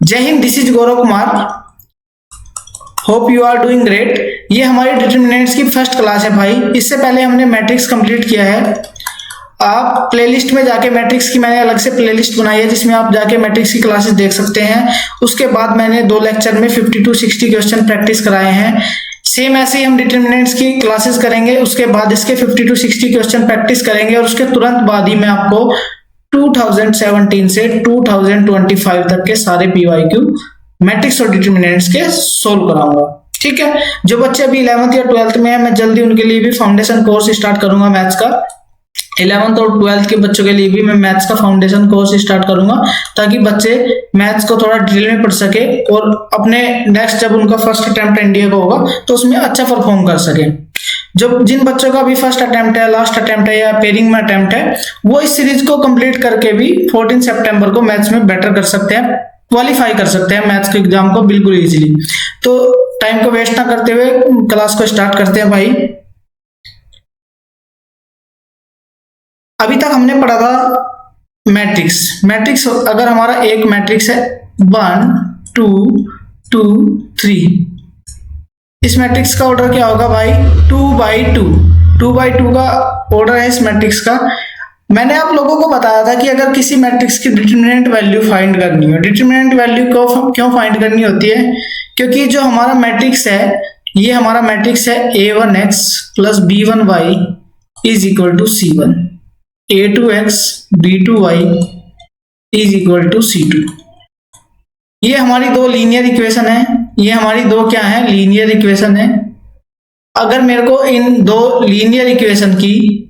जय हिंद, this is Gaurav Kumar, hope you are doing great. ये हमारी डिटरमिनेंट्स की फर्स्ट क्लास है भाई। इससे पहले हमने मैट्रिक्स कंप्लीट किया है। आप प्लेलिस्ट में जाके मैट्रिक्स की मैंने अलग से प्लेलिस्ट बनाई है जिसमें आप जाके मैट्रिक्स की क्लासेस देख सकते हैं। उसके बाद मैंने 2 लेक्चर में 50 to 60 क्वेश्चन प्रैक्टिस कराए हैं। सेम ऐसे ही हम डिटरमिनेंट्स की क्लासेस करेंगे, उसके बाद इसके 50 to 60 क्वेश्चन प्रैक्टिस करेंगे और उसके तुरंत बाद ही मैं आपको 2017 से 2025 तक के सारे PYQ मैट्रिक्स और डिटरमिनेंट्स के सोल्व कराऊंगा। ठीक है, जो बच्चे अभी 11th या 12th में है, मैं जल्दी उनके लिए भी फाउंडेशन कोर्स स्टार्ट करूंगा मैथ्स का। 11th और 12th के बच्चों के लिए भी मैं मैथ्स का फाउंडेशन कोर्स स्टार्ट करूंगा ताकि बच्चे मैथ्स को थोड़ा डिटेल में पढ़ सके और अपने नेक्स्ट जब उनका फर्स्ट अटेम्प्ट NDA का होगा तो उसमें अच्छा परफॉर्म कर सके। जो जिन बच्चों का भी फर्स्ट अटेम्प्ट है, लास्ट अटेम्प्ट है या पेयरिंग में अटेम्प्ट है, वो इस सीरीज को कंप्लीट करके भी 14 सितंबर को मैथ्स में बेटर कर सकते हैं, क्वालिफाई कर सकते हैं मैथ्स के एग्जाम को बिल्कुल इजीली। तो टाइम को वेस्ट ना करते हुए क्लास को स्टार्ट करते हैं भाई। अभी तक हमने पढ़ा था मैट्रिक्स। अगर हमारा एक मैट्रिक्स है 1 2 2 3, इस मैट्रिक्स का ऑर्डर क्या होगा भाई? 2 by 2 का ऑर्डर है इस मैट्रिक्स का। मैंने आप लोगों को बताया था कि अगर किसी मैट्रिक्स की डिटरमिनेंट वैल्यू फाइंड करनी हो, डिटरमिनेंट वैल्यू को क्यों फाइंड करनी होती है? क्योंकि जो हमारा मैट्रिक्स है, ये हमारा मैट्रिक्स है A1x plus B1y is equal to C1, A2x B2y is equal to C2। ये हमारी दो लीनियर इक्वेशन है। ये हमारी दो क्या है? लीनियर इक्वेशन है। अगर मेरे को इन दो लीनियर इक्वेशन की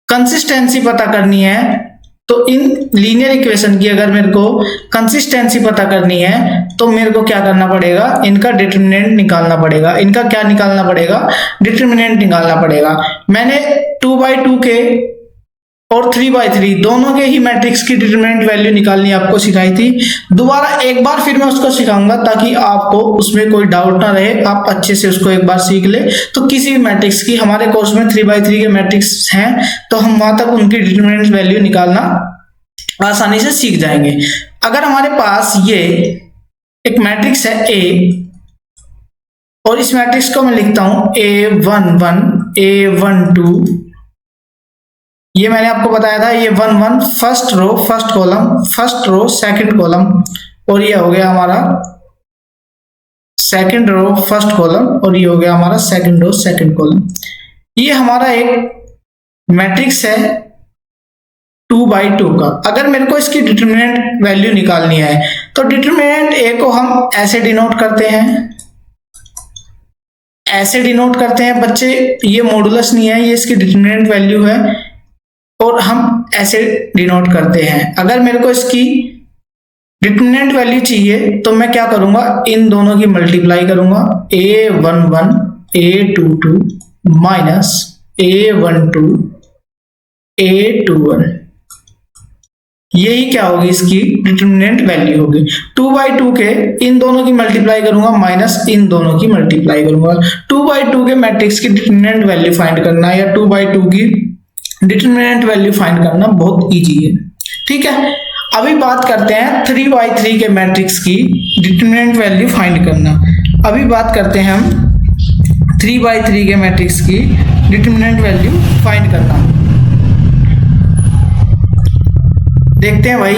कंसिस्टेंसी पता करनी है, तो इन लीनियर इक्वेशन की अगर मेरे को कंसिस्टेंसी पता करनी है तो मेरे को क्या करना पड़ेगा? इनका डिटरमिनेंट निकालना पड़ेगा। इनका क्या निकालना पड़ेगा? डिटरमिनेंट निकालना पड़ेगा। मैंने 2 by 2 के और 3 by 3 दोनों के ही मैट्रिक्स की डिटरमिनेंट वैल्यू निकालनी आपको सिखाई थी। दोबारा एक बार फिर मैं उसको सिखाऊंगा ताकि आपको उसमें कोई डाउट ना रहे, आप अच्छे से उसको एक बार सीख ले। तो किसी भी मैट्रिक्स की, हमारे कोर्स में 3 by 3 के मैट्रिक्स हैं तो हम वहां तक उनकी डिटरमिनेंट वैल्यू निकालना आसानी से सीख जाएंगे। अगर हमारे पास ये एक मैट्रिक्स है A और इस मैट्रिक्स को मैं लिखता हूं A11 A12, ये मैंने आपको बताया था, ये 1 1 first row first column, first row second column, और ये हो गया हमारा सेकंड रो फर्स्ट कॉलम, और ये हो गया हमारा सेकंड रो सेकंड कॉलम। ये हमारा एक मैट्रिक्स है 2 by 2 का। अगर मेरे को इसकी डिटरमिनेंट वैल्यू निकालनी है तो डिटरमिनेंट A को हम ऐसे डिनोट करते हैं, ऐसे डिनोट करते हैं बच्चे। ये मॉडुलस नहीं है, ये इसकी डिटरमिनेंट वैल्यू है और हम ऐसे डिनोट करते हैं। अगर मेरे को इसकी डिटरमिनेंट वैल्यू चाहिए तो मैं क्या करूंगा? इन दोनों की मल्टीप्लाई करूंगा, A11 A22 minus A12 A21। यही क्या होगी? इसकी डिटरमिनेंट वैल्यू होगी। 2 by 2 के इन दोनों की मल्टीप्लाई करूंगा माइनस इन दोनों की मल्टीप्लाई करूंगा। 2 by 2 के मैट्रिक्स की डिटरमिनेंट वैल्यू फाइंड करना या 2 by 2 की डिटरमिनेंट वैल्यू फाइंड करना बहुत इजी है। ठीक है, अभी बात करते हैं 3 by 3 के मैट्रिक्स की डिटरमिनेंट वैल्यू फाइंड करना। अभी बात करते हैं हम 3 by 3 के मैट्रिक्स की डिटरमिनेंट वैल्यू फाइंड करना। देखते हैं भाई,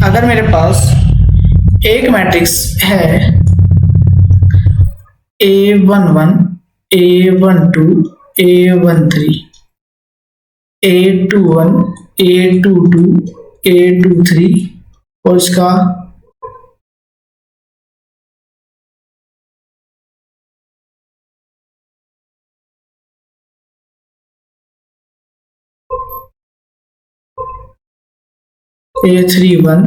अगर मेरे पास एक मैट्रिक्स है A11 A12 A13 A21 A22 A23 और इसका A31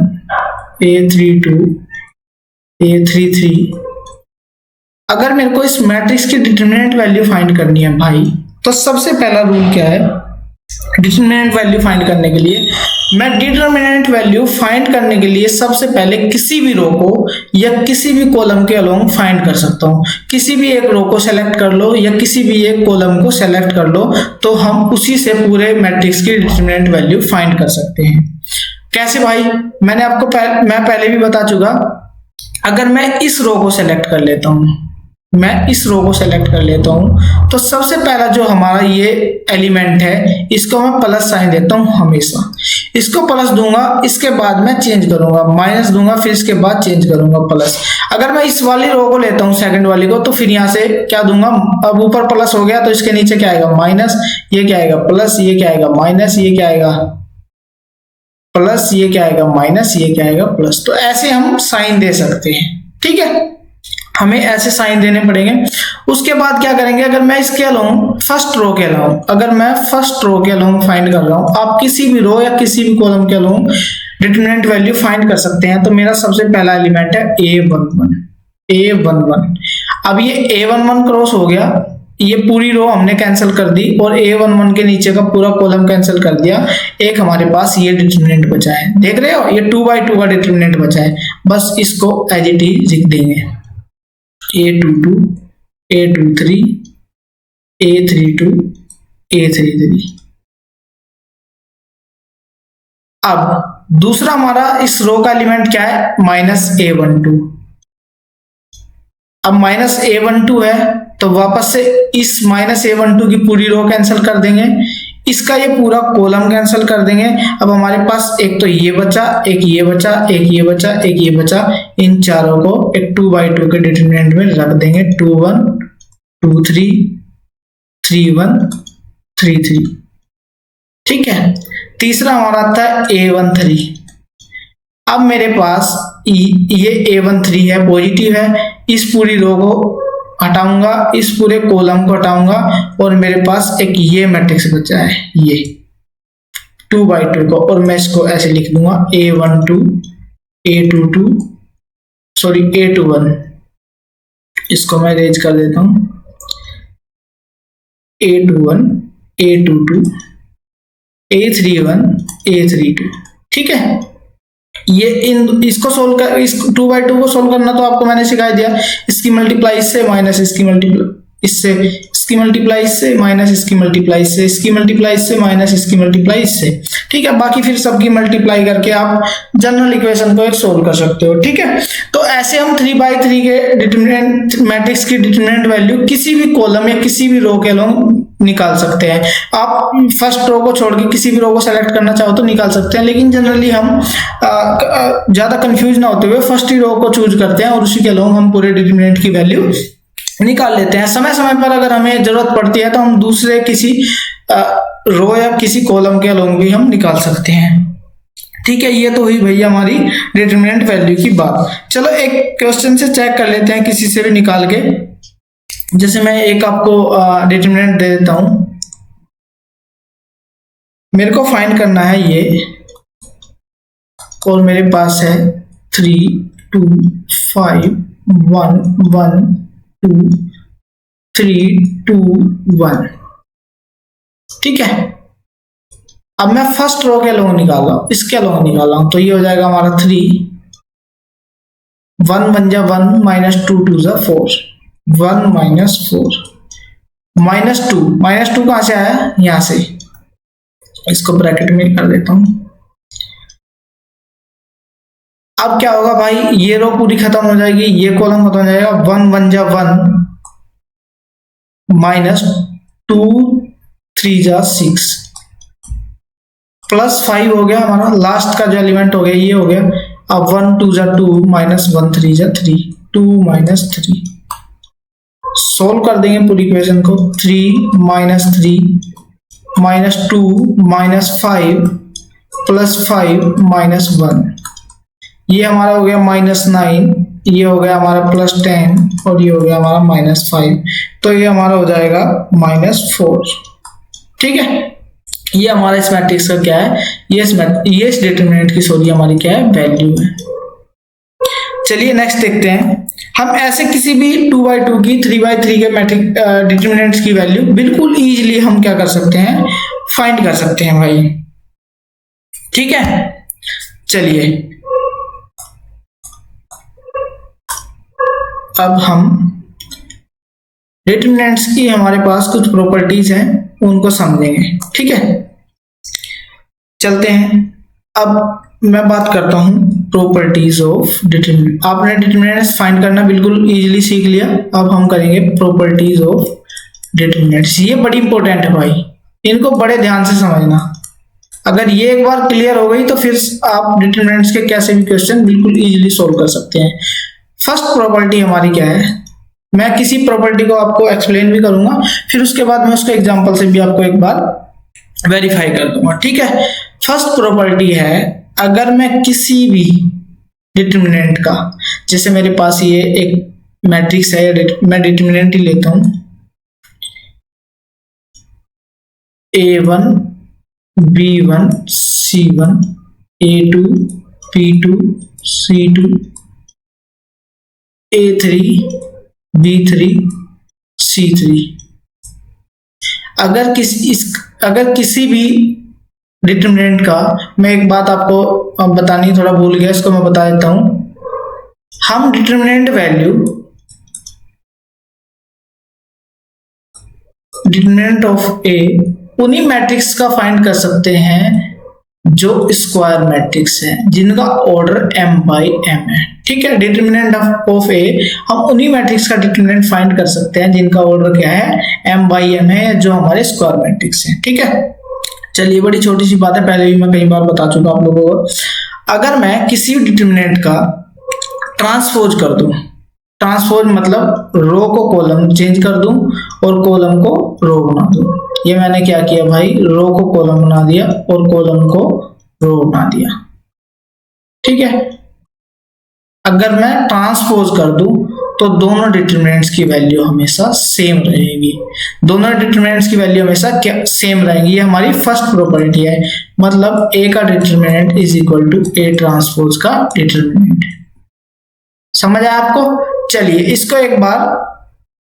A32 A33। अगर मेरे को इस मैट्रिक्स की डिटरमिनेंट वैल्यू फाइंड करनी है भाई, तो सबसे पहला रूल क्या है डिटरमिनेंट वैल्यू फाइंड करने के लिए? मैं डिटरमिनेंट वैल्यू फाइंड करने के लिए सबसे पहले किसी भी रो को या किसी भी कॉलम के अलोंग फाइंड कर सकता हूं। किसी भी एक रो को सेलेक्ट कर लो या किसी भी एक कॉलम को सेलेक्ट कर लो, तो हम उसी से पूरे मैट्रिक्स की डिटरमिनेंट वैल्यू फाइंड कर सकते हैं। कैसे भाई, मैंने आपको मैं पहले भी बता चुका। अगर मैं इस रो को सेलेक्ट कर लेता हूं, तो सबसे पहला जो हमारा ये एलिमेंट है, इसको मैं प्लस साइन देता हूं हमेशा। इसको प्लस दूंगा, इसके बाद मैं चेंज करूंगा, माइनस दूंगा, फिर इसके बाद चेंज करूंगा प्लस। अगर मैं इस वाली रो को लेता हूं, सेकंड वाली को, तो फिर यहाँ से क्या दूंगा, अब ऊपर प्लस हो गया तो इसके नीचे क्या आएगा, माइनस, ये क्या आएगा प्लस, ये क्या आएगा माइनस, ये क्या आएगा प्लस, ये क्या आएगा माइनस, ये क्या आएगा प्लस। तो ऐसे हम साइन दे सकते हैं, ठीक है, हमें ऐसे साइन देने पड़ेंगे। उसके बाद क्या करेंगे, अगर मैं इसके अलोंग फर्स्ट रो के अलोंग, अगर मैं फर्स्ट रो के अलोंग फाइंड कर रहा हूं, आप किसी भी रो या किसी भी कॉलम के अलोंग डिटरमिनेंट वैल्यू फाइंड कर सकते हैं। तो मेरा सबसे पहला एलिमेंट है A11। अब ये A11 क्रॉस हो गया, ये पूरी रो हमने कैंसिल कर दी और A11 के नीचे का पूरा कॉलम कैंसिल कर दिया। एक हमारे पास ये डिटरमिनेंट बचा है, देख रहे हो, ये 2/2 का डिटरमिनेंट बचा है। बस इसको एज इट इज लिख देंगे, A22, A23, A32, A33। अब दूसरा हमारा इस रो का एलिमेंट क्या है, -A12। अब -A12 है तो वापस से इस -A12 की पूरी रो कैंसिल कर देंगे, इसका ये पूरा कॉलम कैंसिल कर देंगे। अब हमारे पास एक तो ये बचा, एक ये बचा, एक ये बचा, एक ये बचा। इन चारों को एक 2/2 के डिटरमिनेंट में रख देंगे, 21, 23, 31, 33। ठीक है, तीसरा हमारा आता है A13। अब मेरे पास ये A13 है, पॉजिटिव है, इस पूरी रो को हटाऊंगा, इस पूरे कॉलम को हटाऊंगा और मेरे पास एक ये मैट्रिक्स बचा है, ये 2/2 को, और मैं इसको ऐसे लिख दूंगा A12, A22, सॉरी A21। इसको मैं अरेंज कर देता हूं, A21, A22, A31, A32। ठीक है, ये इसको सोल्व कर, इस 2/2 को सोल्व करना तो आपको मैंने सिखा दिया। इसकी मल्टीप्लाई इससे, माइनस इसकी मल्टीप्लाई इससे, इसकी मल्टीप्लाई इससे, माइनस इसकी मल्टीप्लाई इससे, इसकी मल्टीप्लाई इससे, माइनस इसकी मल्टीप्लाई इससे। ठीक है, बाकी फिर सबकी मल्टीप्लाई करके आप जनरल इक्वेशन को एक सोल्व कर सकते हो। ठीक है, तो ऐसे हम 3/3 के डिटरमिनेंट मैट्रिक्स की डिटरमिनेंट वैल्यू किसी भी कॉलम या किसी भी रो के अलोंग निकाल सकते हैं। आप फर्स्ट रो को छोड़ के किसी भी रो को सेलेक्ट करना चाहो तो निकाल सकते हैं, लेकिन जनरली हम ज्यादा कंफ्यूज ना होते हुए फर्स्ट ही रो को चूज करते हैं और उसी के अलोंग हम पूरे डिटरमिनेंट की वैल्यू निकाल लेते हैं। समय समय पर अगर हमें जरूरत पड़ती है तो हम दूसरे किसी रो या किसी कॉलम के अलोंग भी हम निकाल सकते हैं। ठीक है, ये तो हुई भैया हमारी डिटरमिनेंट वैल्यू की बात। चलो एक क्वेश्चन से चेक कर लेते हैं, किसी से भी निकाल के। जैसे मैं एक आपको डिटरमिनेंट दे देता हूं, मेरे को फाइंड करना है ये, और मेरे पास है 3, 2, 5, 1, 1, 2, 3, 2, 1। ठीक है, अब मैं फर्स्ट रो के अलोंग निकाल रहा हूं, इसके अलोंग निकाल रहा हूं, तो ये हो जाएगा हमारा 3, 1 1 जा 1, -2 2 जा 4, 1 -4, -2 कहां से आया, यहां से, इसको ब्रैकेट में कर देता हूं। अब क्या होगा भाई, ये रो पूरी खत्म हो जाएगी, ये कॉलम खत्म हो जाएगा, 1 1 जा 1, -2 3 जा 6, +5 हो गया हमारा, लास्ट का जो एलिमेंट हो गया ये हो गया। अब 1 2 जा 2, -1 3 जा 3, 2 -3। सोल्व कर देंगे पूरी इक्वेशन को, 3 -3 -2 -5 +5 -1, ये हमारा हो गया -9, ये हो गया हमारा +10 और ये हो गया हमारा -5, तो ये हमारा हो जाएगा -4। ठीक है, ये हमारा इस मैट्रिक्स का क्या है, ये इस डिटरमिनेंट की सॉरी हमारी क्या है, वैल्यू है। चलिए नेक्स्ट देखते हैं। हम ऐसे किसी भी 2/2 की 3/3 के मैट्रिक डिटरमिनेंट्स की वैल्यू बिल्कुल इजीली हम क्या कर सकते हैं, फाइंड कर सकते हैं भाई। ठीक है, चलिए अब हम डिटरमिनेंट्स की हमारे पास कुछ प्रॉपर्टीज हैं, उनको समझेंगे। ठीक है, चलते हैं। अब मैं बात करता हूँ प्रॉपर्टीज ऑफ डिटरमिनेंट। आपने डिटरमिनेंट्स फाइंड करना बिल्कुल इजीली सीख लिया। अब हम करेंगे प्रॉपर्टीज ऑफ डिटरमिनेंट्स। ये बड़ी इंपॉर्टेंट है भाई, इनको बड़े ध्यान से समझना। अगर ये एक बार क्लियर हो गई तो फिर आप डिटरमिनेंट्स के कैसे भी क्वेश्चन बिल्कुल इजीली सोल्व कर सकते हैं। फर्स्ट प्रॉपर्टी हमारी क्या है, मैं किसी प्रॉपर्टी को आपको एक्सप्लेन भी करूंगा, फिर उसके बाद मैं उसके एग्जांपल से भी आपको एक बार वेरीफाई कर दूंगा, ठीक है। फर्स्ट प्रॉपर्टी है, अगर मैं किसी भी डिटरमिनेंट का, जैसे मेरे पास ये एक मैट्रिक्स है, मैं डिटरमिनेंट ही लेता हूं A1 B1 C1 A2 B2 C2 A3 B3 C3। अगर किसी भी डिटरमिनेंट का, मैं एक बात आपको बतानी थोड़ा भूल गया, इसको मैं बता देता हूं। हम डिटरमिनेंट ऑफ ए उन्हीं मैट्रिक्स का फाइंड कर सकते हैं जो स्क्वायर मैट्रिक्स है, जिनका ऑर्डर m बाई m है, ठीक है। डिटरमिनेंट ऑफ ए, हम उन्हीं मैट्रिक्स का डिटरमिनेंट फाइंड कर सकते हैं जिनका ऑर्डर क्या है, m बाई m है, जो हमारे स्क्वायर मैट्रिक्स है, ठीक है। चलिए, बड़ी छोटी सी बात है, पहले भी मैं कई बार बता चुका आप लोगों को। अगर मैं किसी डिटरमिनेंट का ट्रांसपोज कर दूं, ट्रांसपोज मतलब रो को कॉलम चेंज कर दूं और कॉलम को रो बना दूं। ये मैंने क्या किया भाई, रो को कॉलम बना दिया और कॉलम को रो बना दिया, ठीक है। अगर मैं ट्रांसपोज कर दूं तो दोनों डिटरमिनेंट्स की वैल्यू हमेशा सेम रहेगी, दोनों डिटरमिनेंट्स की वैल्यू हमेशा क्या सेम रहेंगी। ये हमारी फर्स्ट प्रॉपर्टी है, मतलब ए का determinant is equal to A transpose का डिटरमिनेंट। समझ आया आपको? चलिए, इसको एक बार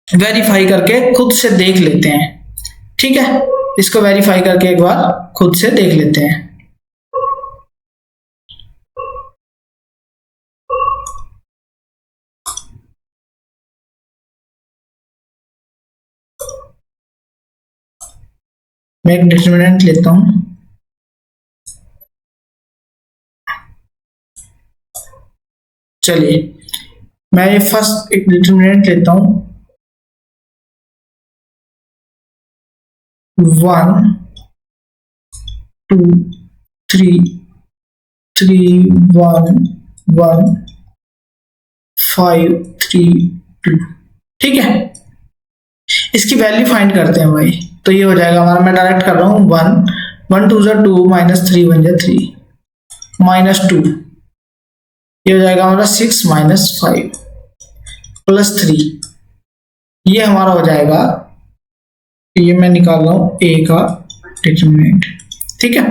वेरीफाई करके खुद से देख लेते हैं, ठीक है। इसको वेरीफाई करके एक बार खुद से देख लेते हैं। मैं एक डिटरमिनेंट लेता हूं, चलिए मैं ये फर्स्ट एक डिटरमिनेंट लेता हूं 1 2 3 3 1 1 5 3 2, ठीक है। इसकी वैल्यू फाइंड करते हैं भाई। तो ये हो जाएगा हमारा, मैं डायरेक्ट कर रहा हूं 1 1 2 2 माइनस 3 1 3 माइनस 2, ये हो जाएगा हमारा 6 माइनस 5 प्लस 3, ये हमारा हो जाएगा, ये मैं निकाल रहा हूं ए का डिटरमिनेंट, ठीक है।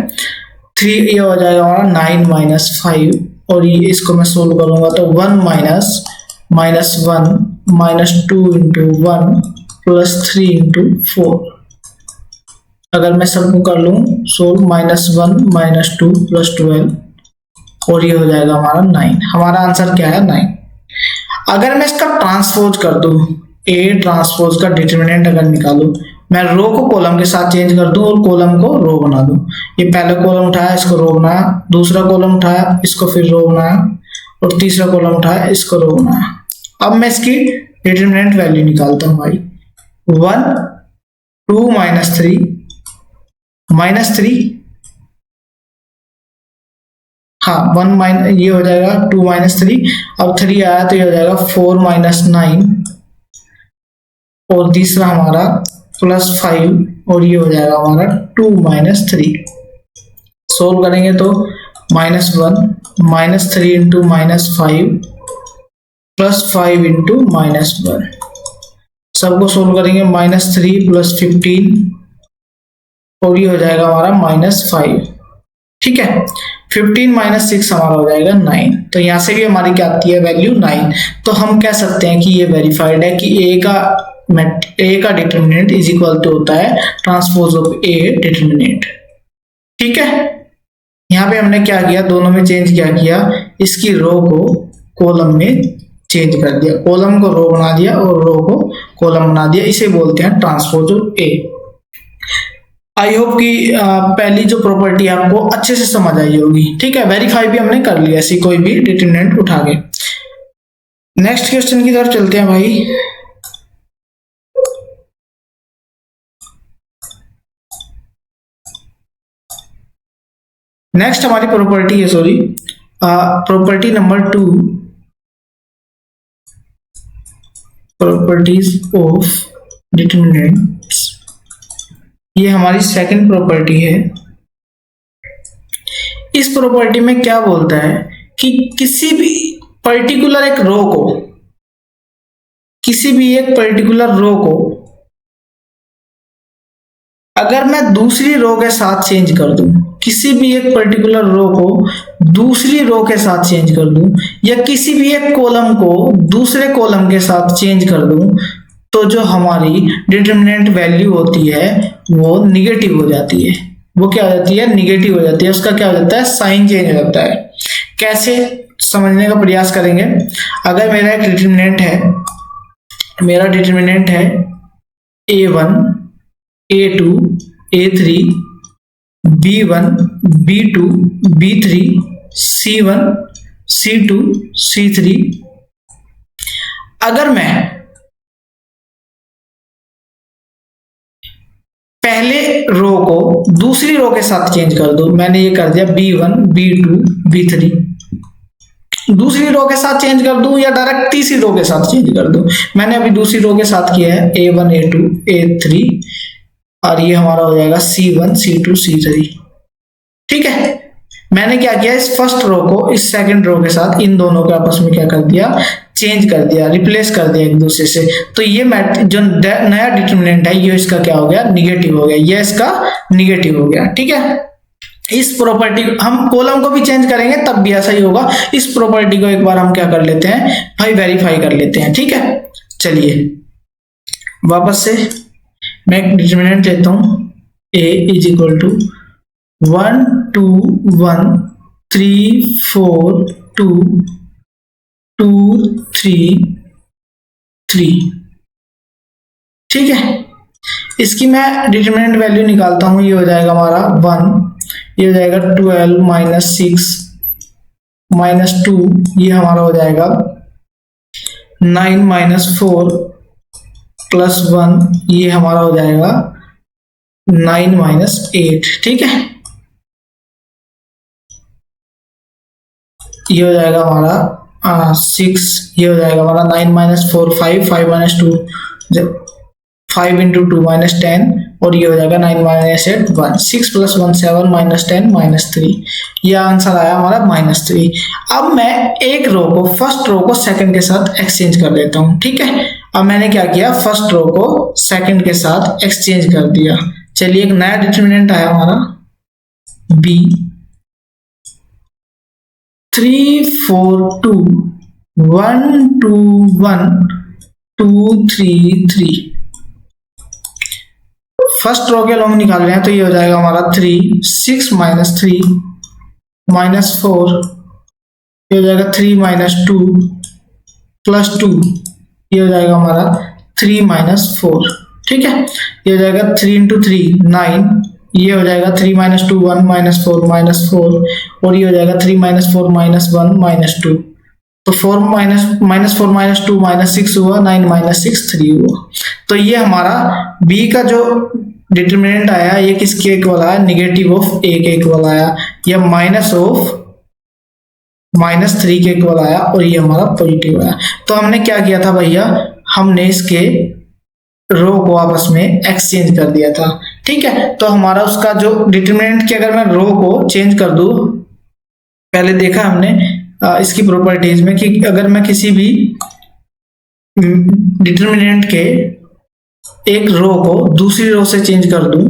3, ये हो जाएगा हमारा 9 माइनस 5, और ये इसको मैं सोल्व करूंगा तो 1 minus 1 minus 2 into 1 plus 3 into 4। अगर मैं सबको कर लूं सोल्व, -1 -2 प्लस 12, और ये हो जाएगा हमारा 9। हमारा आंसर क्या है, 9। अगर मैं इसका ट्रांसपोज कर दूं, ए ट्रांसपोज का डिटरमिनेंट अगर निकालूं, मैं रो को कॉलम के साथ चेंज कर दूं और कॉलम को रो बना दूं। ये पहला कॉलम उठाया, इसको रो बनाया, दूसरा कॉलम उठाया, इसको फिर रो बनाया, और तीसरा कॉलम उठाया, इसको रो बनाया। अब मैं इसकी डिटरमिनेंट वैल्यू निकालता हूं भाई। 1 2 माइनस 3 हाँ 1 माइनस, ये हो जाएगा 2 माइनस 3, अब 3 आया तो ये हो जाएगा 4 माइनस 9, और तीसरा हमारा प्लस 5, और ये हो जाएगा हमारा 2 माइनस 3। सोल्व करेंगे तो -1 माइनस 3 इंटू -5 प्लस 5 इंटू -1, सबको सोल्व करेंगे -3 प्लस 15, और ये हो जाएगा हमारा -5, ठीक है। 15 माइनस 6 हमारा हो जाएगा 9। तो यहां से भी हमारी क्या आती है वैल्यू 9। तो हम कह सकते हैं कि ये वेरीफाइड है कि ए का डिटरमिनेंट इज इक्वल टू होता है ट्रांसपोज ऑफ ए डिटरमिनेंट, ठीक है। यहाँ पे हमने क्या किया, दोनों में चेंज क्या किया, इसकी रो को कॉलम में चेंज कर दिया, कॉलम को रो बना दिया और रो को कॉलम बना दिया। इसे बोलते हैं transpose of A. I hope कि पहली जो प्रॉपर्टी आपको अच्छे से समझ आई होगी। ठीक है, वेरीफाई भी हमने कर लिया ऐसी कोई भी डिटरमिनेंट उठा के। नेक्स्ट क्वेश्चन की तरफ चलते हैं भाई। नेक्स्ट हमारी प्रॉपर्टी है, sorry, property number 2, properties of determinants. ये हमारी सेकंड प्रॉपर्टी है। इस प्रॉपर्टी में क्या बोलता है कि किसी भी पर्टिकुलर एक रो को, किसी भी एक पर्टिकुलर रो को अगर मैं दूसरी रो के साथ चेंज कर दूं, किसी भी एक पर्टिकुलर रो को दूसरी रो के साथ चेंज कर दूं, या किसी भी एक कॉलम को दूसरे कॉलम के साथ चेंज कर दूं, तो जो हमारी डिटरमिनेंट वैल्यू होती है वो निगेटिव हो जाती है। वो क्या हो जाती है? निगेटिव हो जाती है। उसका क्या हो जाता है? साइन चेंज हो जाता है। कैसे समझने का प्रयास करेंगे। अगर मेरा एक डिटरमिनेंट है, मेरा डिटरमिनेंट है A1, A2, A3, B1, B2, B3, C1, C2, C3। अगर मैं पहले रो को दूसरी रो के साथ चेंज कर दूं, मैंने ये कर दिया B1, B2, B3, दूसरी रो के साथ चेंज कर दूं या डायरेक्ट तीसरी रो के साथ चेंज कर दूं। मैंने अभी दूसरी रो के साथ किया है A1, A2, A3, और ये हमारा हो जाएगा C1, C2, C3। ठीक है, मैंने क्या किया, इस फर्स्ट रो को इस सेकंड रो के साथ, इन दोनों के आपस में क्या कर दिया, चेंज कर दिया, रिप्लेस कर दिया एक दूसरे से। तो ये जो नया डिटरमिनेंट है ये इसका क्या हो गया, निगेटिव हो गया, ये इसका निगेटिव हो गया। ठीक है, इस प्रॉपर्टी हम कॉलम को भी चेंज करेंगे तब भी ऐसा ही होगा। इस प्रॉपर्टी को एक बार हम क्या कर लेते हैं भाई, वेरीफाई कर लेते हैं। ठीक है, चलिए वापस से मैं एक डिटरमिनेंट लेता हूं, a इज इक्वल टू 1 2 1 3 4 2 2 3 3। ठीक है, इसकी मैं डिटरमिनेंट वैल्यू निकालता हूं। ये हो जाएगा हमारा 1, ये हो जाएगा 12 माइनस 6 माइनस 2, ये हमारा हो जाएगा 9 माइनस 4 प्लस 1, ये हमारा हो जाएगा 9 माइनस 8। ठीक है, ये हो जाएगा हमारा 6, ये हो जाएगा हमारा 9 माइनस 4 5, 5 माइनस 2 5 इंटू 2 माइनस 10, और ये हो जाएगा 9 माइनस 8 1, 6 प्लस 1 7 माइनस 10 माइनस 3। ये आंसर आया हमारा -3। अब मैं एक रो को, फर्स्ट रो को सेकंड के साथ एक्सचेंज कर देता हूं। ठीक है, अब मैंने क्या किया, फर्स्ट रो को सेकंड के साथ एक्सचेंज कर दिया। चलिए, एक नया डिटरमिनेंट आया हमारा B 3 4 2 1 2 1 2 3 3। फर्स्ट रो के लॉन्ग निकाल रहे हैं तो ये हो जाएगा हमारा 3 6 माइनस 3 माइनस 4, ये हो जाएगा 3 माइनस 2 प्लस 2, ये हो जाएगा हमारा 3 माइनस 4। ठीक है, ये हो जाएगा 3 इंटू 3 9, ये हो जाएगा 3 माइनस 2 1 माइनस 4 माइनस 4, और ये हो जाएगा 3 माइनस 4 माइनस 1 माइनस 2। तो 4 माइनस 4 माइनस 2 माइनस 6 हुआ, 9 माइनस 6 3 हुआ। तो ये हमारा B का जो डिटरमिनेंट आया ये किसके इक्वल आया, निगेटिव ऑफ A के इक्वल आया, या माइनस ऑफ -3 के इक्वल आया, और ये हमारा पॉजिटिव आया। तो हमने क्या किया था भैया, हमने इसके रो को आपस में एक्सचेंज कर दिया था। ठीक है, तो हमारा उसका जो डिटरमिनेंट की अगर मैं रो को चेंज कर दूं, पहले देखा हमने इसकी प्रॉपर्टीज में कि अगर मैं किसी भी डिटरमिनेंट के एक रो को दूसरी रो से चेंज कर दूं,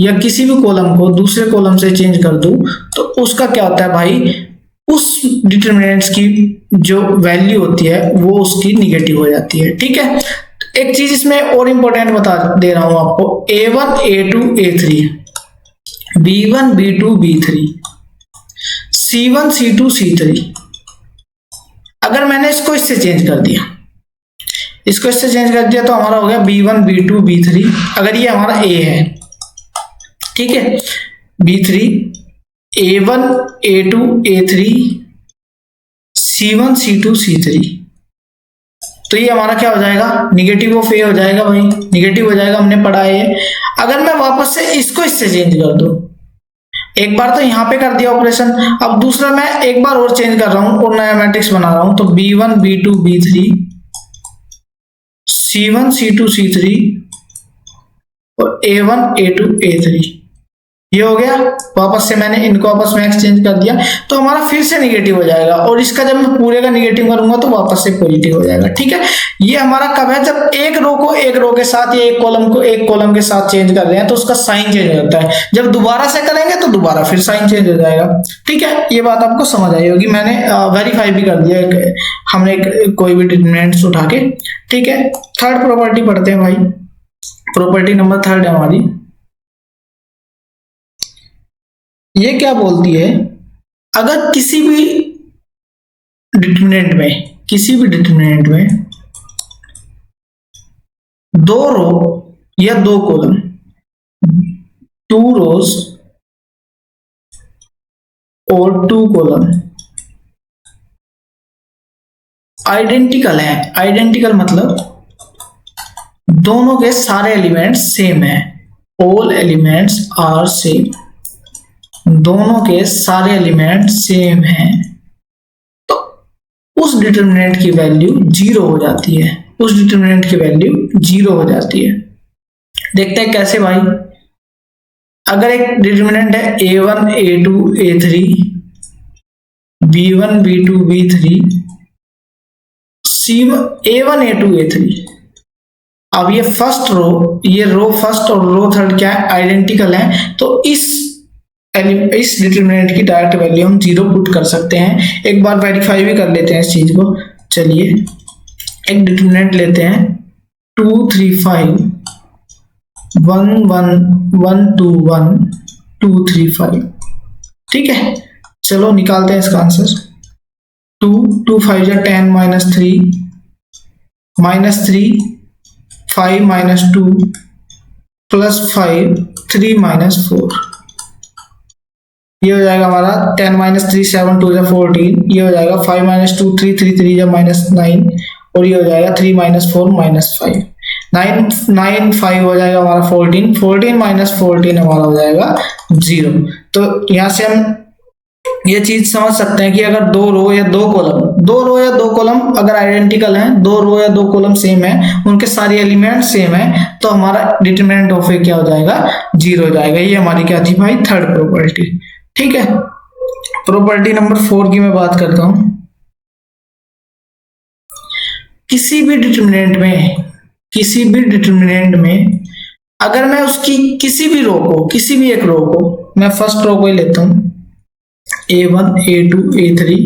या किसी भी कॉलम को दूसरे कॉलम से चेंज कर दूं, तो उसका क्या होता है भाई, उस डिटरमिनेंट्स की जो वैल्यू होती है वो उसकी निगेटिव हो जाती है। ठीक है, एक चीज इसमें और इंपॉर्टेंट बता दे रहा हूं आपको, A1 A2 A3 B1 B2 B3 C1 C2 C3। अगर मैंने इसको इससे चेंज कर दिया, इसको इससे चेंज कर दिया, तो हमारा हो गया B1 B2 B3। अगर ये हमारा A है, ठीक है, B3 A1 A2 A3 C1 C2 C3, तो ये हमारा क्या हो जाएगा, निगेटिव ऑफ ए हो जाएगा भाई, निगेटिव हो जाएगा, हमने पढ़ा है ये। अगर मैं वापस से इसको इससे चेंज कर दूं, एक बार तो यहां पे कर दिया ऑपरेशन, अब दूसरा मैं एक बार और चेंज कर रहा हूं और नया मैट्रिक्स बना रहा हूं, तो B1 B2 B3 C1 C2 C3 और A1 A2 A3, ये हो गया। वापस से मैंने इनको आपस में एक्सचेंज कर दिया, तो हमारा फिर से निगेटिव हो जाएगा, और इसका जब मैं पूरे का निगेटिव करूंगा तो वापस से पॉजिटिव हो जाएगा। ठीक है, ये हमारा कब है, जब एक रो को एक रो के साथ या एक कॉलम को एक कॉलम के साथ चेंज कर रहे हैं तो उसका साइन चेंज हो जाता है, जब दोबारा से करेंगे तो दोबारा फिर साइन चेंज हो जाएगा। ठीक है, ये बात आपको समझ आई होगी, मैंने वेरीफाई भी कर दिया हमने कोई भी डिटरमिनेंट्स उठा के। ठीक है, थर्ड प्रॉपर्टी पढ़ते हैं भाई, प्रॉपर्टी नंबर 3 है हमारी। ये क्या बोलती है, अगर किसी भी डिटरमिनेंट में दो रो या दो कॉलम, 2 रोज और 2 कॉलम आइडेंटिकल है, आइडेंटिकल मतलब दोनों के सारे एलिमेंट्स सेम है, ऑल एलिमेंट्स आर सेम, दोनों के सारे एलिमेंट सेम हैं, तो उस डिटरमिनेंट की वैल्यू 0 हो जाती है, उस डिटरमिनेंट की वैल्यू 0 हो जाती है। देखते हैं कैसे भाई। अगर एक डिटरमिनेंट है A1 A2 A3 B1 B2 B3 A1 A2 A3, अब ये फर्स्ट रो, ये रो फर्स्ट और रो थर्ड क्या है, आइडेंटिकल है, तो इस डिटरमिनेंट की डायरेक्ट वैल्यू हम 0 पुट कर सकते हैं। एक बार वेरीफाई भी कर लेते हैं इस चीज को। चलिए एक डिटरमिनेंट लेते हैं 2 3 5 1 1 1 2 1 2 3 5। ठीक है, चलो निकालते हैं इसका आंसर। 2 2 5 या 10 -3 -3 5 -2 +5 3 -4, ये हो जाएगा हमारा 10 -3 7 2 14, ये हो जाएगा 5 -2 3 3 3 या -9, और ये हो जाएगा 3 -4 -5 9 5 हो जाएगा हमारा 14 14 -14 हमारा हो जाएगा 0। तो यहाँ से हम ये चीज समझ सकते हैं कि अगर दो रो या दो कॉलम अगर आइडेंटिकल हैं, 2 रो या 2 कॉलम सेम है, उनके सारे एलिमेंट सेम है, तो हमारा डिटरमिनेंट ऑफ ए क्या हो जाएगा, 0 हो जाएगा। ये हमारी क्या थी भाई, थर्ड प्रॉपर्टी। ठीक है, प्रॉपर्टी नंबर 4 की मैं बात करता हूं। किसी भी डिटरमिनेंट में अगर मैं उसकी किसी भी एक रो को मैं फर्स्ट रो को ही लेता हूं, A1 A2 A3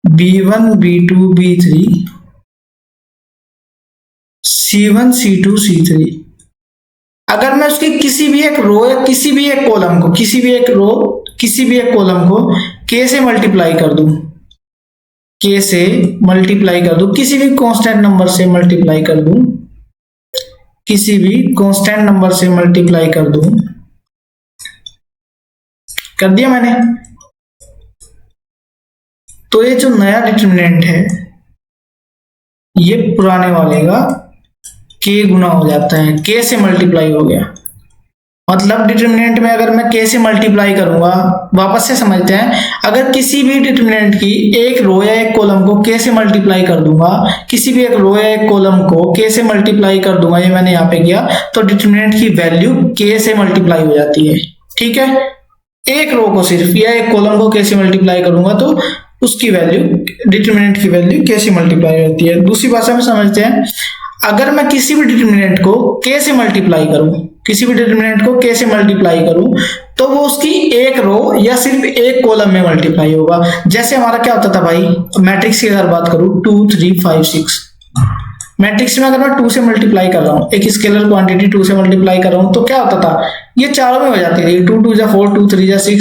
B1 B2 B3 C1 C2 C3, अगर मैं उसकी किसी भी एक रो या किसी भी एक कॉलम को k से मल्टीप्लाई कर दूं, किसी भी कांस्टेंट नंबर से मल्टीप्लाई कर दूं, कर दिया मैंने, तो ये जो नया डिटरमिनेंट है ये पुराने वाले का k गुना हो जाता है, k से मल्टीप्लाई हो गया। मतलब डिटरमिनेंट में अगर मैं k से मल्टीप्लाई करूंगा, वापस से समझते हैं, अगर किसी भी डिटरमिनेंट की एक रो या एक कॉलम को k से मल्टीप्लाई कर दूंगा, ये मैंने यहाँ पे किया, तो डिटरमिनेंट की वैल्यू k से मल्टीप्लाई हो जाती है। ठीक है, एक रो को सिर्फ या एक कॉलम को k से मल्टीप्लाई करूंगा तो उसकी वैल्यू, डिटरमिनेंट की वैल्यू k से मल्टीप्लाई होती है। दूसरी भाषा में समझते हैं, अगर मैं किसी भी डिटरमिनेंट को k से मल्टीप्लाई करूं, तो वो उसकी एक रो या सिर्फ एक कॉलम में मल्टीप्लाई होगा। जैसे हमारा क्या होता था भाई, मैट्रिक्स की अगर बात करूं 2 3 5 6, मैट्रिक्स में अगर मैं 2 से मल्टीप्लाई कर रहा हूं, एक स्केलर क्वांटिटी 2 से मल्टीप्लाई कर रहा हूं, तो क्या होता था, ये चारों में हो जाती थी, 2 2 4 2 3 6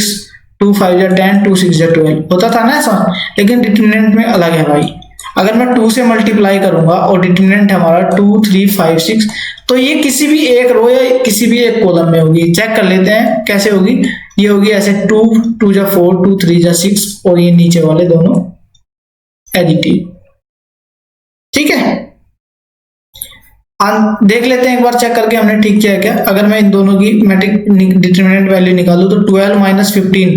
2 5 10 2 6 12 होता था ना ऐसा। लेकिन डिटरमिनेंट में अलग है भाई, अगर मैं 2 से मल्टीप्लाई करूंगा और डिटरमिनेंट हमारा 2 3 5 6, तो ये किसी भी एक रो या किसी भी एक कॉलम में होगी। चेक कर लेते हैं कैसे होगी। ये होगी ऐसे 2 2 जा 4 2 3 जा 6 और ये नीचे वाले दोनों एडिटिव। ठीक है, देख लेते हैं एक बार चेक करके हमने ठीक किया क्या। अगर मैं इन दोनों की मैट्रिक्स डिटरमिनेंट वैल्यू निकालूं तो 12 माइनस 15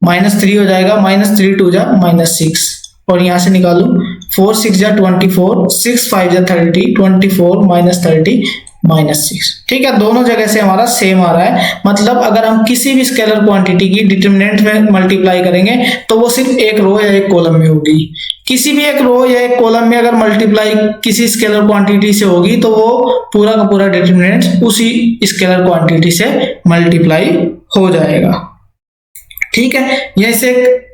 -3 हो जाएगा, -3 2 जा -6 और यहां से निकालूं 4 6 जा 24 6 5 जा 30 24 -30 -6। ठीक है, दोनों जगह से हमारा सेम आ रहा है। मतलब अगर हम किसी भी स्केलर क्वांटिटी की डिटरमिनेंट में मल्टीप्लाई करेंगे तो वो सिर्फ एक रो या एक कॉलम में होगी। किसी भी एक रो या एक कॉलम में अगर मल्टीप्लाई किसी स्केलर क्वांटिटी से होगी तो वो पूरा का पूरा डिटरमिनेंट उसी स्केलर क्वांटिटी से मल्टीप्लाई हो जाएगा। ठीक है, यहीं से एक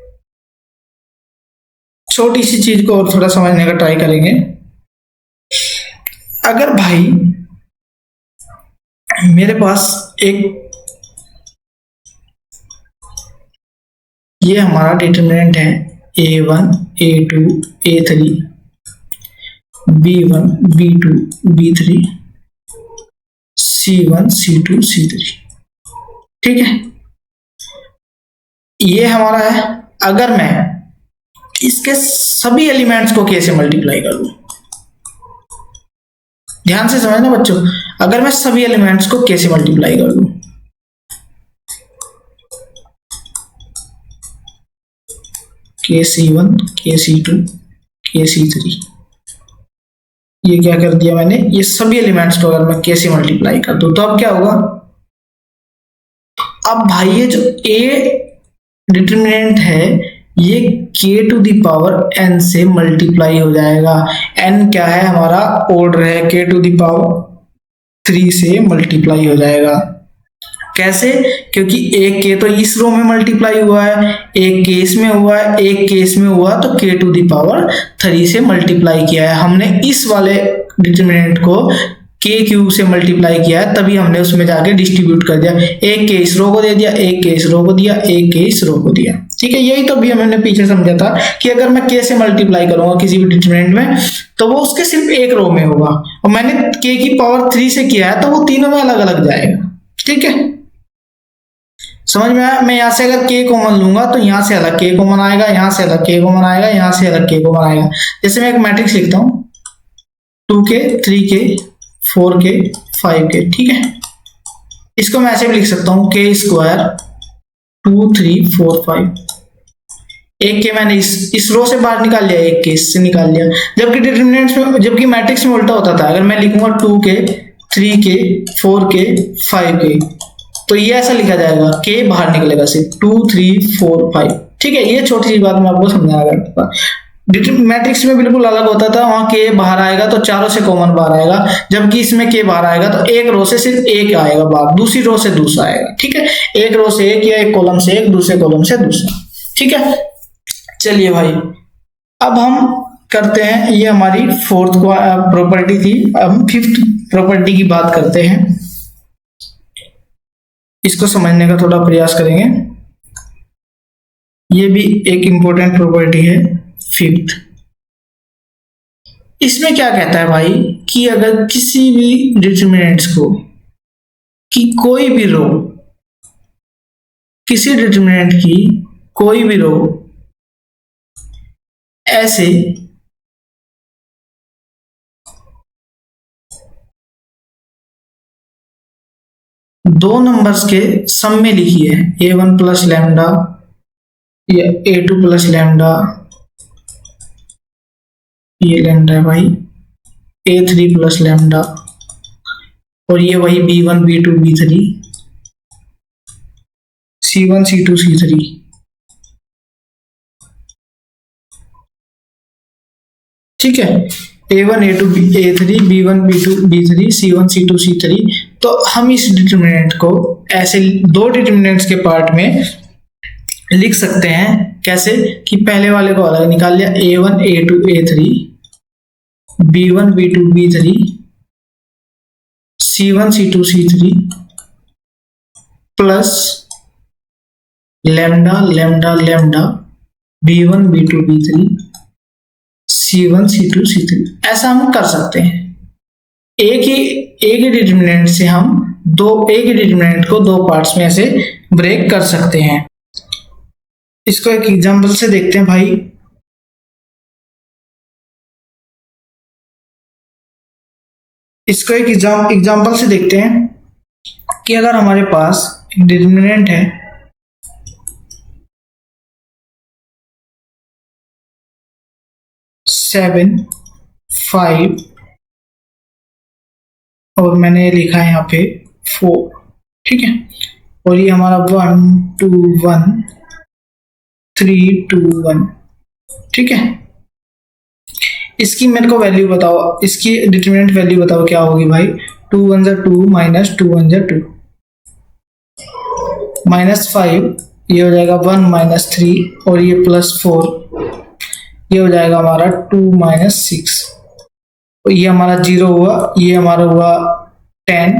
छोटी सी चीज को और थोड़ा समझने का ट्राई करेंगे। अगर भाई मेरे पास एक ये हमारा डिटरमिनेंट है A1 A2 A3 B1 B2 B3 C1 C2 C3। ठीक है, ये हमारा है। अगर मैं इसके सभी एलिमेंट्स को कैसे मल्टीप्लाई करूं, ध्यान से समझना बच्चों। अगर मैं सभी एलिमेंट्स को कैसे मल्टीप्लाई कर दूं, KC1 KC2 KC3, ये क्या कर दिया मैंने, ये सभी एलिमेंट्स को अगर मैं कैसे मल्टीप्लाई कर दूं तो अब क्या होगा। अब भाई ये जो A डिटरमिनेंट है ये k to the power n से मल्टीप्लाई हो जाएगा। n क्या है हमारा, ऑर्डर है, k टू द पावर 3 से मल्टीप्लाई हो जाएगा। कैसे, क्योंकि एक k तो इस रो में मल्टीप्लाई हुआ है, एक k इसमें हुआ है, एक k इसमें हुआ, तो k टू द पावर 3 से मल्टीप्लाई किया है हमने इस वाले डिटरमिनेंट को k क्यूब से मल्टीप्लाई किया है, तभी हमने उसमें जाके डिस्ट्रीब्यूट कर दिया। एक k इस रो को दे दिया, एक k इस रो को दिया, एक k इस रो को दिया। ठीक है, यही तो भी हमने पीछे समझा था कि अगर मैं k से मल्टीप्लाई करूंगा किसी भी डिटरमिनेंट में तो वो उसके सिर्फ एक रो में होगा, और मैंने k की पावर 3 से किया है तो वो तीनों में अलग अलग जाएगा। ठीक है, समझ में आया। मैं यहाँ से अगर k कॉमन लूंगा तो यहाँ से अलग k कॉमन आएगा, यहाँ से अलग k कॉमन आएगा, यहाँ से अलग k कॉमन आएगा। जैसे मैं एक मैट्रिक्स लिखता हूँ 2k 3k 4k 5k। ठीक है, इसको मैं ऐसे भी लिख सकता हूँ k स्क्वायर 2 3 4 5। एक के मैंने इस रो से बाहर निकाल लिया, एक के इससे निकाल लिया, जबकि डिटरमिनेंट्स में, जबकि मैट्रिक्स में उल्टा होता था। अगर मैं लिखूंगा 2k 3k 4k 5k तो ये ऐसा लिखा जाएगा, k बाहर निकलेगा सिर्फ 2 3 4 5। ठीक है, ये छोटी सी बात मैं आपको समझाना करता था। मैट्रिक्स में बिल्कुल अलग होता था, वहां k बाहर आएगा तो चारों से कॉमन बाहर आएगा, जबकि इसमें k बाहर आएगा तो एक रो से सिर्फ एक आएगा बाहर, दूसरी रो से दूसरा आएगा। ठीक है, एक रो से एक या एक कॉलम से एक, दूसरे कॉलम से दूसरा। ठीक है, चलिए भाई अब हम करते हैं, ये हमारी फोर्थ प्रॉपर्टी थी। अब हम फिफ्थ प्रॉपर्टी की बात करते हैं, इसको समझने का थोड़ा प्रयास करेंगे। ये भी एक इंपॉर्टेंट प्रॉपर्टी है फिफ्थ। इसमें क्या कहता है भाई कि अगर किसी भी डिटरमिनेंट्स को कि कोई भी रो, किसी डिटरमिनेंट की कोई भी रो ऐसे दो नंबर्स के सम में लिखी है, a1 प्लस लैम्डा या a2 प्लस लैम्डा, ये लैम्डा है भाई, a3 प्लस लैम्डा, और ये वही b1 b2 b3 c1 c2 c3। ठीक है, a1 a2 a3 b1 b2 b3 c1 c2 c3। तो हम इस डिटरमिनेंट को ऐसे दो डिटरमिनेंट्स के पार्ट में लिख सकते हैं। कैसे कि पहले वाले को अलग निकाल लिया, a1 a2 a3 b1 b2 b3 c1 c2 c3 plus lambda lambda lambda b1 b2 b3 c1 C1 C2 C3 ऐसा हम कर सकते हैं। एक ही डिटरमिनेंट से हम एक ही डिटरमिनेंट को दो पार्ट्स में ऐसे ब्रेक कर सकते हैं। इसको एक एग्जांपल से देखते हैं भाई। इसको एक एग्जांपल से देखते हैं कि अगर हमारे पास एक डिटरमिनेंट है 7 5 और मैंने लिखा है यहाँ पे 4, ठीक है, और ये हमारा 1 2 1 3 2 1, ठीक है। इसकी मेरे को वैल्यू बताओ, इसकी डिटरमिनेंट वैल्यू बताओ क्या होगी भाई। 2 1 2 माइनस 2 1 2 माइनस 5, ये हो जाएगा 1 माइनस 3 और ये प्लस 4, ये हो जाएगा हमारा 2 माइनस 6, और ये हमारा 0 हुआ, ये हमारा हुआ 10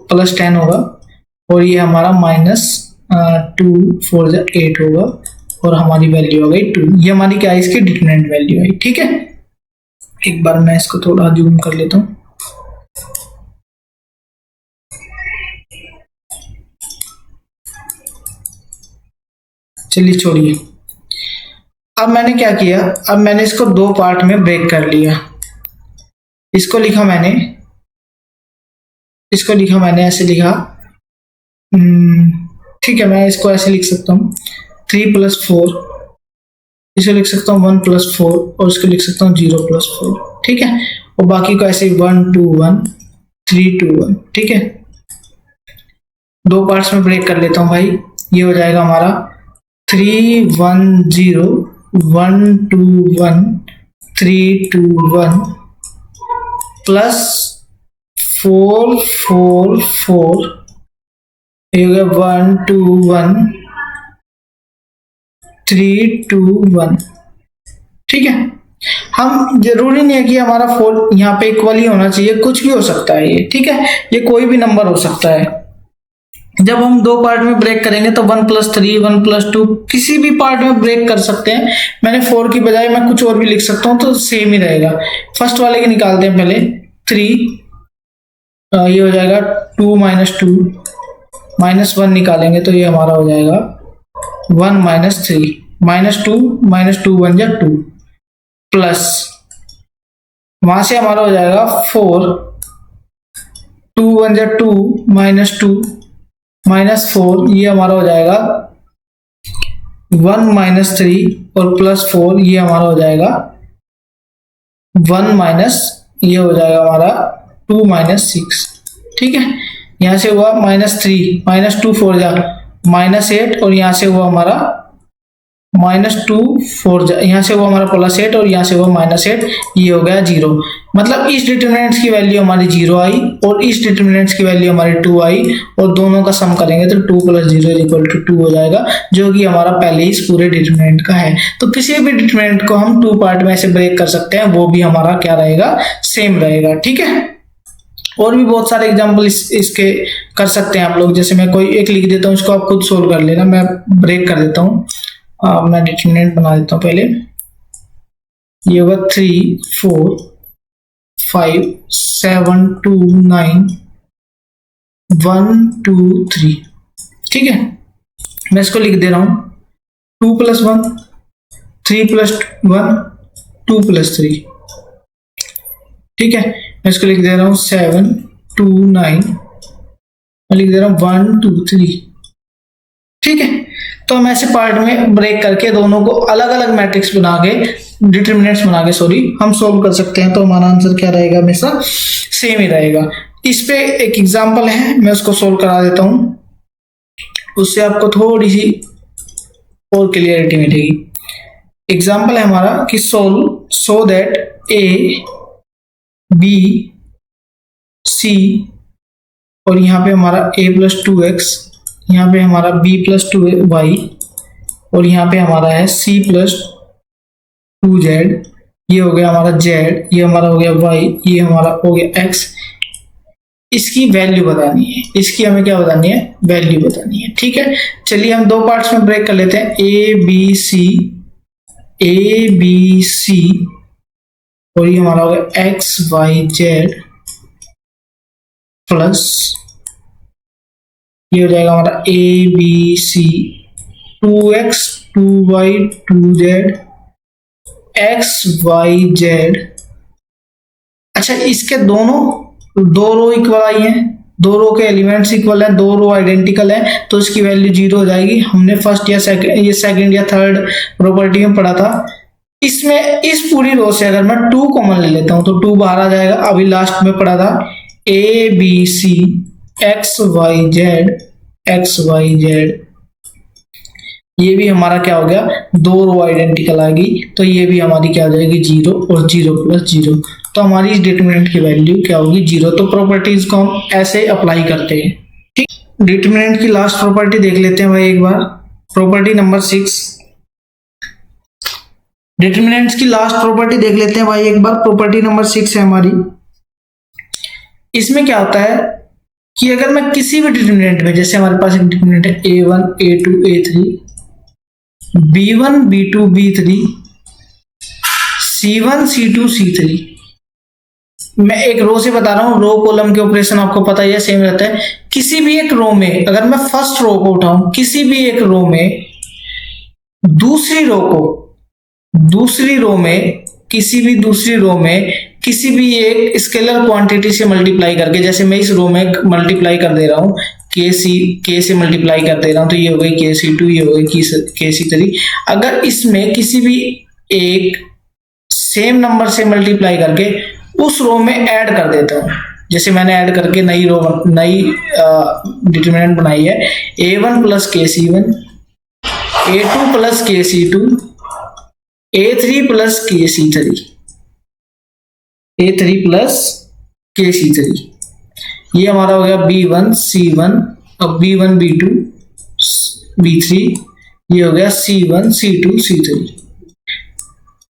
प्लस 10 होगा, और ये हमारा माइनस 2 4 8 होगा, और हमारी वैल्यू हो गई 2। ये हमारी क्या है, इसकी डिटरमिनेंट वैल्यू है, ठीक है। एक बार मैं इसको थोड़ा जूम कर लेता हूँ। चलिए छोड़िए, अब मैंने क्या किया, अब मैंने इसको दो पार्ट में ब्रेक कर लिया। इसको लिखा मैंने ऐसे लिखा, ठीक है, मैं इसको ऐसे लिख सकता हूँ 3 + 4, इसे लिख सकता हूँ 1 + 4, और इसको लिख सकता हूँ 0 + 4, ठीक है, और बाकी को ऐसे 1 2 1 3 2 1, ठीक है। दो पार्ट्स में ब्रेक कर लेता हूँ भाई। ये हो जाएगा हमारा 3 1 0 1 2 1 3 2 1 प्लस 4 4 4, ये हो गया 1 2 1 3 2 1, ठीक है। हम जरूरी नहीं है कि हमारा 4 यहाँ पे इक्वल ही होना चाहिए, कुछ भी हो सकता है ये, ठीक है, ये कोई भी नंबर हो सकता है। जब हम दो पार्ट में ब्रेक करेंगे तो 1 + 3 1 + 2 किसी भी पार्ट में ब्रेक कर सकते हैं। मैंने 4 की बजाय मैं कुछ और भी लिख सकता हूँ, तो सेम ही रहेगा। फर्स्ट वाले के निकालते हैं पहले। 3, ये हो जाएगा 2 - 2 -1 निकालेंगे तो ये हमारा हो जाएगा 1 - 3 -2 -2 1 जा 2, प्लस वहां से हमारा हो जाएगा 4 2 1 जा 2 -2 -4, ये हमारा हो जाएगा 1 - 3 और प्लस 4, ये हमारा हो जाएगा 1 माइनस, ये हो जाएगा हमारा 2 - 6, ठीक है। यहां से हुआ -3 -2 4 जा -8, और यहां से हुआ हमारा -2 4 जा, यहाँ से हुआ हमारा +8 और यहाँ से हुआ -8, ये हो गया 0। मतलब इस डिटरमिनेंट्स की वैल्यू हमारी 0 आई और इस डिटरमिनेंट्स की वैल्यू हमारी 2 आई, और दोनों का सम करेंगे तो 2 + 0 = 2 हो जाएगा, जो कि हमारा पहले ही इस पूरे डिटरमिनेंट का है। तो किसी भी डिटरमिनेंट को हम 2 पार्ट में ऐसे ब्रेक कर सकते हैं, वो भी हमारा क्या रहेगा, सेम रहेगा, ठीक है। और भी बहुत सारे एग्जाम्पल इसके कर सकते हैं आप लोग। जैसे मैं कोई एक लिख देता हूँ, इसको आप खुद सोल्व कर लेना, मैं ब्रेक कर देता हूँ। मैं डिटरमिनेंट बना देता हूँ पहले। ये होगा 3 4 5 7 2 9 1 2 3, ठीक है। मैं इसको लिख दे रहा हूँ 2 + 1 3 + 1 2 + 3, ठीक है। मैं इसको लिख दे रहा हूँ 7 2 9, मैं लिख दे रहा हूँ 1 2 3, ठीक है। तो हम ऐसे पार्ट में ब्रेक करके दोनों को अलग अलग मैट्रिक्स बना के, डिटरमिनेंट्स बना के हम सोल्व कर सकते हैं। तो हमारा आंसर क्या रहेगा, हमेशा सेम ही रहेगा। इस पे एक एग्जांपल है, मैं उसको सोल्व करा देता हूं, उससे आपको थोड़ी सी और क्लियरिटी मिलेगी। एग्जांपल है हमारा कि solve so that A B C, और यहाँ पे हमारा A + 2x, यहाँ पे हमारा B + 2y, और यहाँ पे हमारा है C + 2z, ये हो गया हमारा z, ये हमारा हो गया y, ये हमारा हो गया x। इसकी वैल्यू बतानी है, इसकी हमें क्या बतानी है, वैल्यू बतानी है, ठीक है। चलिए हम दो पार्ट्स में ब्रेक कर लेते हैं। A B C A B C, और ये हमारा होगा एक्स वाई जेड प्लस ये हो जाएगा हमारा A B C 2x 2y 2z x y z. अच्छा, इसके दोनों दो रो इक्वल आई हैं, दो रो के एलिमेंट्स इक्वल हैं, दो रो आइडेंटिकल हैं, तो इसकी वैल्यू 0 हो जाएगी। हमने फर्स्ट या सेकंड या थर्ड प्रॉपर्टी में पढ़ा था। इसमें इस पूरी रो से अगर मैं 2 कॉमन ले लेता हूं तो 2 बाहर आ जाएगा। अभी लास्ट में पढ़ा था A B C x y z, ये भी हमारा क्या हो गया, दो रो आइडेंटिकल आ गई, तो ये भी हमारी क्या हो जाएगी 0 और 0 प्लस 0, तो हमारी इस डिटरमिनेंट की वैल्यू क्या होगी 0। तो प्रॉपर्टीज को हम ऐसे अप्लाई करते हैं। ठीक, डिटरमिनेंट की लास्ट प्रॉपर्टी देख लेते हैं भाई एक बार, प्रॉपर्टी नंबर 6। डिटरमिनेंट्स की लास्ट प्रॉपर्टी देख लेते हैं भाई एक बार, प्रॉपर्टी नंबर 6 है हमारी। इसमें क्या होता है कि अगर मैं किसी भी डिटरमिनेंट में, जैसे हमारे पास एक डिटरमिनेंट है a1 a2 a3 b1 b2 b3 c1 c2 c3, मैं एक रो से बता रहा हूं, रो कॉलम के ऑपरेशन आपको पता ही है, सेम रहता है। किसी भी एक रो में अगर मैं फर्स्ट रो को उठाऊं, किसी भी एक रो में दूसरी रो में किसी भी एक स्केलर क्वांटिटी से मल्टीप्लाई करके, जैसे मैं इस रो में मल्टीप्लाई कर दे रहा हूं के से मल्टीप्लाई कर दे रहा हूं, तो ये हो गई KC2, ये हो गई KC3। अगर इसमें किसी भी एक सेम नंबर से मल्टीप्लाई करके उस रो में ऐड कर देता हूं, जैसे मैंने ऐड करके नई डिटरमिनेंट बनाई है A1 plus KC1 A2 plus KC2 A3 plus KC3, ये हमारा हो गया B1 C1, अब B1 B2 B3, ये हो गया C1 C2 C3।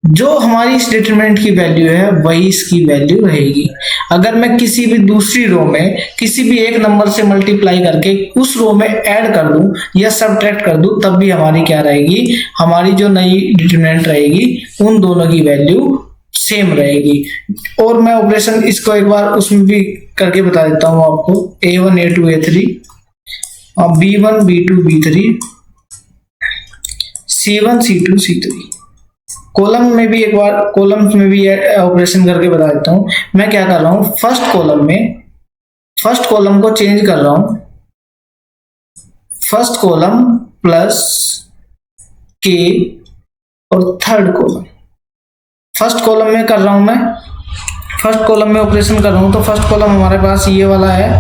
जो हमारी इस डिटरमिनेंट की वैल्यू है वही इसकी वैल्यू रहेगी। अगर मैं किसी भी दूसरी रो में किसी भी एक नंबर से मल्टीप्लाई करके उस रो में ऐड कर दूं या सब्ट्रैक्ट कर दूं, तब भी हमारी क्या रहेगी, हमारी जो नई डिटरमिनेंट रहेगी उन दोनों की वैल्यू सेम रहेगी। और मैं ऑपरेशन इसको एक बार उसमें भी करके बता देता हूं आपको, A1 A2 A3 और B1 B2 B3 C1 C2 C3। Column में भी ऑपरेशन करके बता देता हूं। मैं क्या कर रहा हूं, फर्स्ट कॉलम को चेंज कर रहा हूं, फर्स्ट कॉलम प्लस K और थर्ड कॉलम। फर्स्ट कॉलम में कर रहा हूं, मैं फर्स्ट कॉलम में ऑपरेशन कर रहा हूं, तो फर्स्ट कॉलम हमारे पास ये वाला है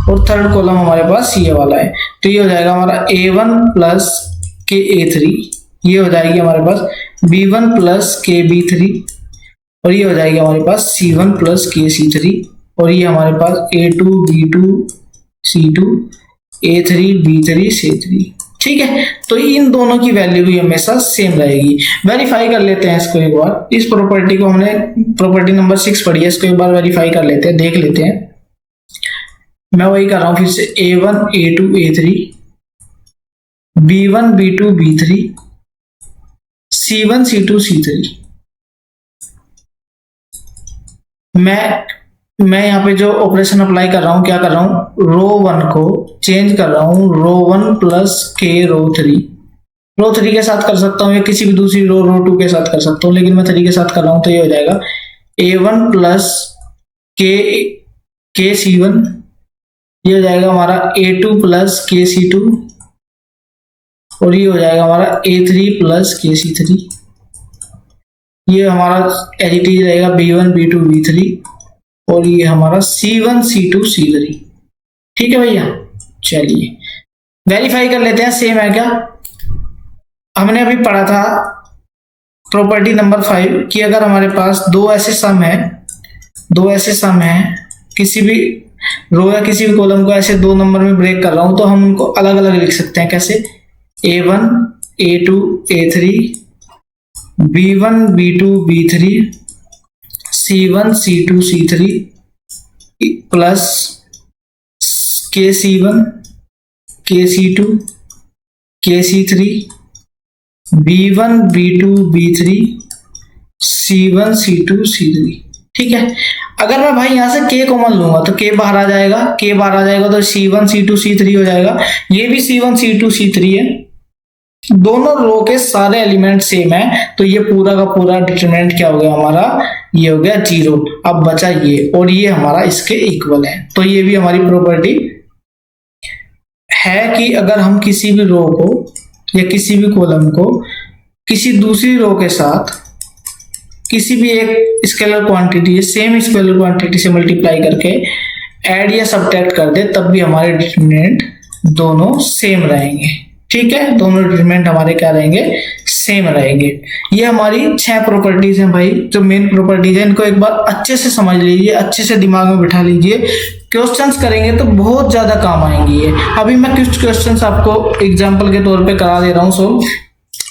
और थर्ड कॉलम हमारे पास ये वाला है, तो ये हो जाएगा हमारा A1 प्लस के A3, ये हो जाएगी हमारे पास B1 प्लस के B3, और ये हो जाएगी हमारे पास C1 प्लस के C3, और ये हमारे पास A2 B2 C2 A3 B3 C3। ठीक है, तो इन दोनों की वैल्यू भी हमेशा सेम रहेगी। वेरीफाई कर लेते हैं इसको एक बार, इस प्रॉपर्टी को हमने प्रॉपर्टी नंबर 6 पढ़ी है, इसको एक बार वेरीफाई कर लेते हैं, देख लेते हैं। मैं वही कर रहा हूं फिर से, A1 A2 A3 B1 B2 B3 C1 C2 C3। मैं यहाँ पे जो ऑपरेशन अप्लाई कर रहा हूँ, क्या कर रहा हूँ, रो 1 को चेंज कर रहा हूँ रो 1 प्लस के रो 3 के साथ कर सकता हूँ, या किसी भी दूसरी रो 2 के साथ कर सकता हूँ, लेकिन मैं 3 के साथ कर रहा हूँ, तो ये हो जाएगा A1 प्लस के C1, ये हो जाएगा हमारा A2 प्लस के C2, और ये हो जाएगा हमारा A3 प्लस के C3। ये हमारा एडिटिव रहेगा B1 B2 B3, और ये हमारा C1 C2 C3। ठीक है भैया, चलिए वेरीफाई कर लेते हैं सेम है क्या। हमने अभी पढ़ा था प्रॉपर्टी नंबर 5 कि अगर हमारे पास दो ऐसे सम है, किसी भी रो या किसी भी कॉलम को ऐसे दो नंबर में ब्रेक कर रहा हूं, तो हम उनको अलग अलग लिख सकते हैं। कैसे, A1 A2 A3 B1 B2 B3 C1 C2 C3 plus KC1 KC2 KC3 B1 B2 B3 C1 C2 C3। ठीक है, अगर मैं भाई यहाँ से k कॉमन लूंगा तो k बाहर आ जाएगा, k बाहर आ जाएगा तो C1 C2 C3 हो जाएगा। ये भी C1 C2 C3 है, दोनों रो के सारे एलिमेंट सेम है, तो ये पूरा का पूरा डिटरमिनेंट क्या हो गया हमारा, ये हो गया 0। अब बचा ये, और ये हमारा इसके इक्वल है। तो ये भी हमारी प्रॉपर्टी है कि अगर हम किसी भी रो को या किसी भी कॉलम को किसी दूसरी रो के साथ किसी भी एक scalar quantity, same scalar quantity से मल्टीप्लाई करके ऐड या सब्ट्रैक्ट कर दे, तब भी हमारे डिटरमिनेंट दोनों सेम रहेंगे। ठीक है, दोनों डिटरमिनेंट हमारे क्या रहेंगे, सेम रहेंगे। ये हमारी 6 प्रॉपर्टीज हैं भाई, जो मेन प्रॉपर्टीज हैं। इनको एक बार अच्छे से समझ लीजिए, अच्छे से दिमाग में बिठा लीजिए, क्वेश्चंस करेंगे तो बहुत ज्यादा काम आएंगी ये। अभी मैं कुछ क्वेश्चंस आपको एग्जांपल के तौर पे करा दे रहा हूँ, सो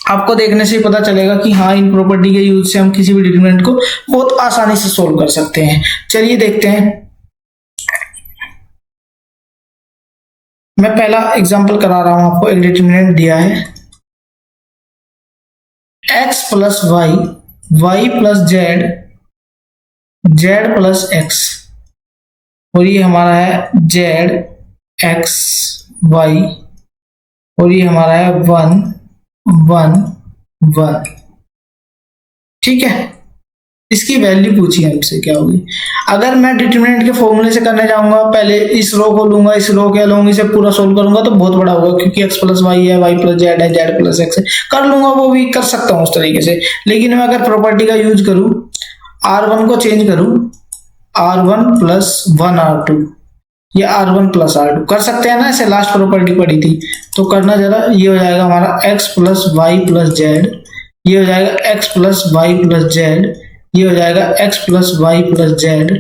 आपको देखने से ही पता चलेगा कि हाँ, इन प्रॉपर्टी के यूज से हम किसी भी डिटरमिनेंट को बहुत आसानी से सोल्व कर सकते हैं। चलिए देखते हैं। मैं पहला एग्जांपल करा रहा हूं आपको। एक डिटरमिनेंट दिया है x plus y, y plus z, z plus x, और ये हमारा है जेड एक्स वाई, और ये हमारा है 1 1 1। ठीक है, इसकी वैल्यू पूछी हमसे क्या होगी। अगर मैं डिटरमिनेंट के फॉर्मूले से करने जाऊंगा, पहले इस रो को लूंगा, इस रो के लूंगा, इसे पूरा सोल्व करूंगा तो बहुत बड़ा होगा, क्योंकि x प्लस वाई है, वाई प्लस जेड है, जेड प्लस एक्स है। कर लूंगा, वो भी कर सकता हूं उस तरीके से। लेकिन मैं अगर प्रॉपर्टी का यूज करूं, R1 को चेंज करूं, R1 प्लस 1 R2 या R1 प्लस R2 कर सकते हैं ना, ऐसे लास्ट प्रॉपर्टी पड़ी थी। तो करना जरा, ये हो जाएगा हमारा x plus y plus z, ये हो जाएगा x plus y plus z, ये हो जाएगा x plus y plus z,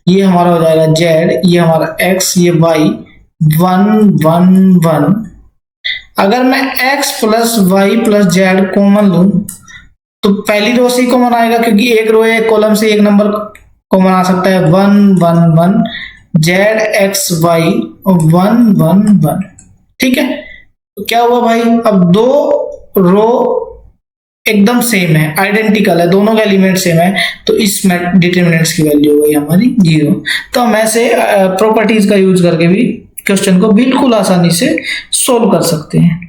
ये हमारा हो जाएगा z, ये हमारा x, ये y, 1 1 1। अगर मैं x plus y plus z common लूं तो पहली रो से ही कॉमन आएगा, क्योंकि एक रो एक कॉलम से एक नंबर कॉमन आ सकता है। 1 1 1 जेड एक्स वाई 1 1 1। ठीक है, तो क्या हुआ भाई, अब दो रो एकदम सेम है, आइडेंटिकल है, दोनों का एलिमेंट सेम है, तो इस डिटरमिनेंट्स की वैल्यू हो गई हमारी 0। तो हम ऐसे प्रॉपर्टीज का यूज करके भी क्वेश्चन को बिल्कुल आसानी से सोल्व कर सकते हैं।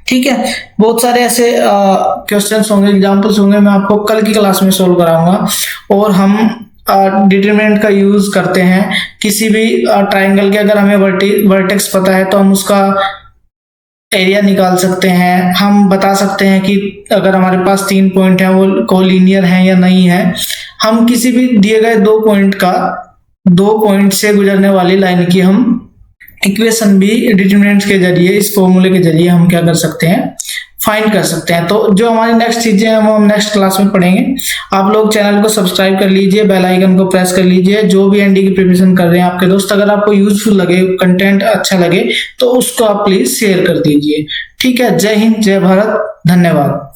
ठीक है, बहुत सारे ऐसे क्वेश्चंस होंगे, एग्जांपल्स होंगे, मैं आपको कल की क्लास में सोल्व कराऊंगा। और हम डिटरमिनेंट का यूज करते हैं किसी भी ट्राइंगल के। अगर हमें वर्टेक्स पता है तो हम उसका एरिया निकाल सकते हैं। हम बता सकते हैं कि अगर हमारे पास 3 पॉइंट है, वो कोलिनियर है या नहीं है। हम किसी भी दिए गए 2 पॉइंट का, 2 पॉइंट से गुजरने वाली लाइन की हम इक्वेशन भी डिटरमिनेंट्स के जरिए, इस फॉर्मूले के जरिए हम क्या कर सकते हैं, फाइंड कर सकते हैं। तो जो हमारी नेक्स्ट चीजें हैं वो हम नेक्स्ट क्लास में पढ़ेंगे। आप लोग चैनल को सब्सक्राइब कर लीजिए, बेल आइकन को प्रेस कर लीजिए। जो भी एनडी की प्रिपरेशन कर रहे हैं आपके दोस्त, अगर आपको यूजफुल लगे, कंटेंट अच्छा लगे, तो उसको आप प्लीज शेयर कर दीजिए। ठीक है, जय हिंद, जय भारत, धन्यवाद।